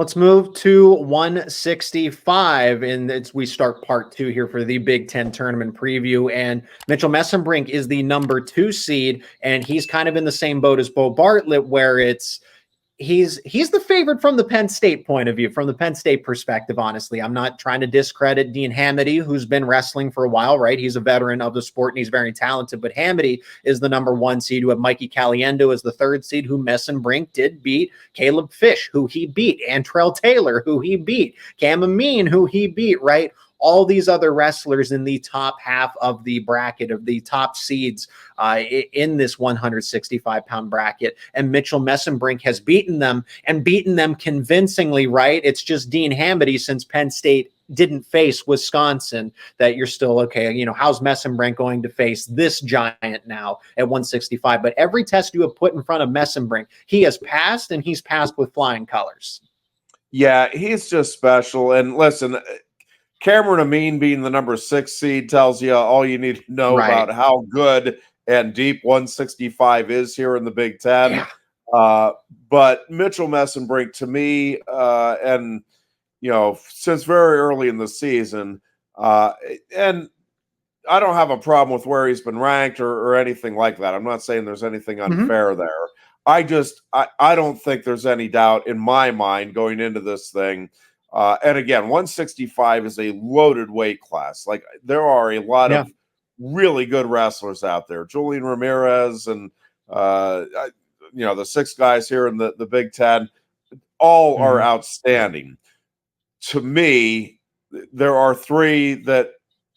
Let's move to 165, and we start part 2 here for the Big Ten tournament preview. And Mitchell Mesenbrink is the number 2 seed, and he's kind of in the same boat as Bo Bartlett, where he's the favorite from the Penn State point of view, from the Penn State perspective. Honestly, I'm not trying to discredit Dean Hamady, who's been wrestling for a while, right? He's a veteran of the sport and he's very talented, but Hamady is the number 1 seed. You have Mikey Caliendo as the 3rd seed, who Messenbrink did beat. Caleb Fish, who he beat. Antrell Taylor, who he beat. Cam Amin, who he beat, right? All these other wrestlers in the top half of the bracket, of the top seeds in this 165-pound bracket. And Mitchell Mesenbrink has beaten them, and beaten them convincingly, right? It's just Dean Hamady, since Penn State didn't face Wisconsin, that you're still, okay, how's Messenbrink going to face this giant now at 165? But every test you have put in front of Messenbrink, he has passed, and he's passed with flying colors. Yeah, he's just special. And listen, Cameron Amin being the number 6 seed tells you all you need to know about how good and deep 165 is here in the Big Ten. Yeah. But Mitchell Mesenbrink, to me, and since very early in the season, and I don't have a problem with where he's been ranked or anything like that. I'm not saying there's anything unfair there. I don't think there's any doubt in my mind going into this thing. And again, 165 is a loaded weight class. Like, there are a lot of really good wrestlers out there. Julian Ramirez and, the 6 guys here in the Big Ten, all are outstanding. To me, there are 3 that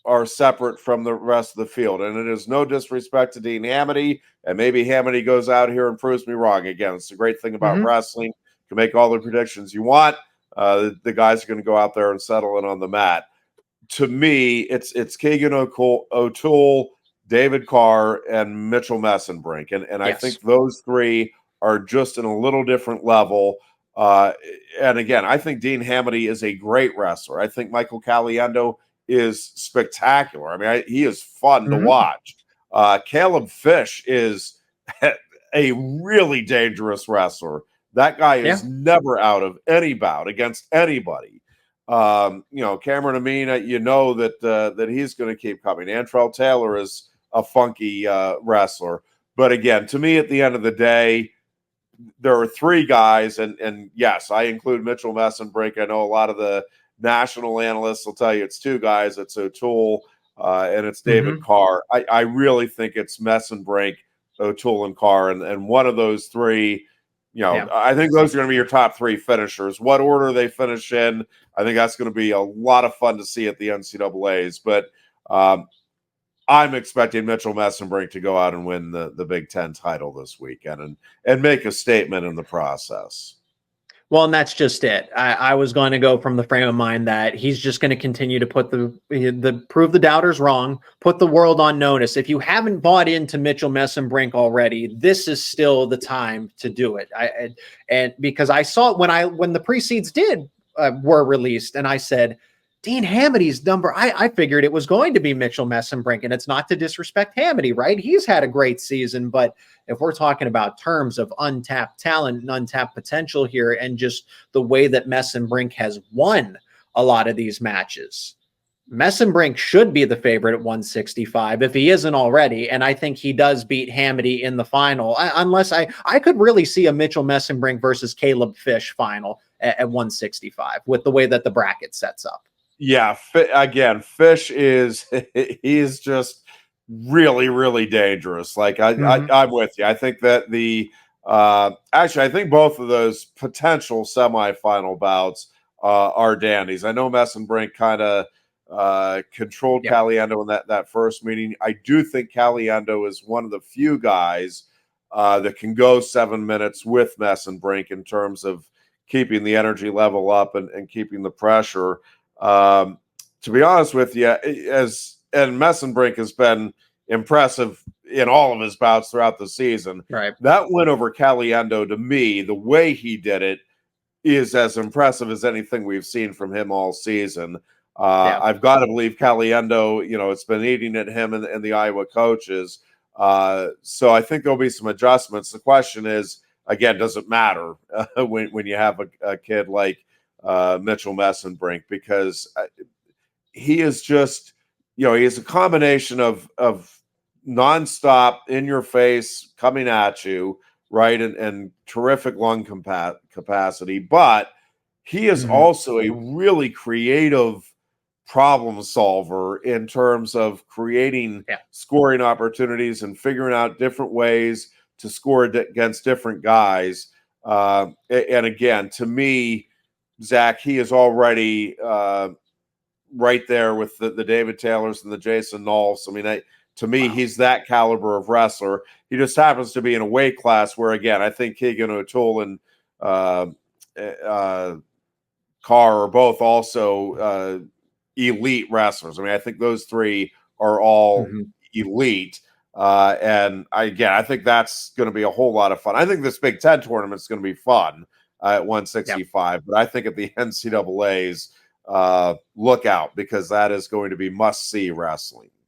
are separate from the rest of the field. And it is no disrespect to Dean Hamady. And maybe Hamady goes out here and proves me wrong. Again, it's the great thing about wrestling. You can make all the predictions you want. The guys are going to go out there and settle in on the mat. To me, it's Keegan O'Toole, David Carr, and Mitchell Mesenbrink. And I think those 3 are just in a little different level. And again, I think Dean Hamady is a great wrestler. I think Michael Caliendo is spectacular. I mean, he is fun to watch. Caleb Fish is a really dangerous wrestler. That guy is never out of any bout against anybody. Cameron Amin, that he's going to keep coming. Antrell Taylor is a funky wrestler. But again, to me, at the end of the day, there are 3 guys, and yes, I include Mitchell Mesenbrink. I know a lot of the national analysts will tell you it's 2 guys. It's O'Toole and it's David Carr. I really think it's Mesenbrink, O'Toole, and Carr, and one of those 3. I think those are going to be your top 3 finishers. What order they finish in, I think that's going to be a lot of fun to see at the NCAAs. But I'm expecting Mitchell Mesenbrink to go out and win the Big Ten title this weekend and make a statement in the process. Well, and that's just it. I was going to go from the frame of mind that he's just going to continue to put prove the doubters wrong, put the world on notice. If you haven't bought into Mitchell Mesenbrink already, this is still the time to do it. And because I saw it when the pre-seeds were released, and I said, Dean Hamady's number, I figured it was going to be Mitchell Mesenbrink, and it's not to disrespect Hamady, right? He's had a great season, but if we're talking about terms of untapped talent and untapped potential here, and just the way that Messenbrink has won a lot of these matches, Messenbrink should be the favorite at 165 if he isn't already, and I think he does beat Hamady in the final, unless I could really see a Mitchell Mesenbrink versus Caleb Fish final at 165 with the way that the bracket sets up. Yeah, again, Fish he's just really, really dangerous. Like I'm with you. I think that I think both of those potential semifinal bouts are dandies. I know Messenbrink kind of controlled Caliendo in that first meeting. I do think Caliendo is one of the few guys that can go 7 minutes with Messenbrink in terms of keeping the energy level up and keeping the pressure. To be honest with you, and Messenbrink has been impressive in all of his bouts throughout the season. Right. That win over Caliendo, to me, the way he did it is as impressive as anything we've seen from him all season. I've got to believe Caliendo, it's been eating at him and the Iowa coaches. So I think there'll be some adjustments. The question is, again, does it matter when you have a kid like Mitchell Mesenbrink, because he is just, he is a combination of nonstop in your face coming at you, right, and terrific lung capacity, but he is also a really creative problem solver in terms of creating scoring opportunities and figuring out different ways to score against different guys. And again, to me, Zach, he is already right there with the David Taylors and the Jason Nolfs. I mean, to me, he's that caliber of wrestler. He just happens to be in a weight class where, again, I think Keegan O'Toole and Carr are both also elite wrestlers. I mean, I think those three are all elite. And I think that's going to be a whole lot of fun. I think this Big Ten tournament is going to be fun at 165, but I think at the NCAA's, look out, because that is going to be must-see wrestling.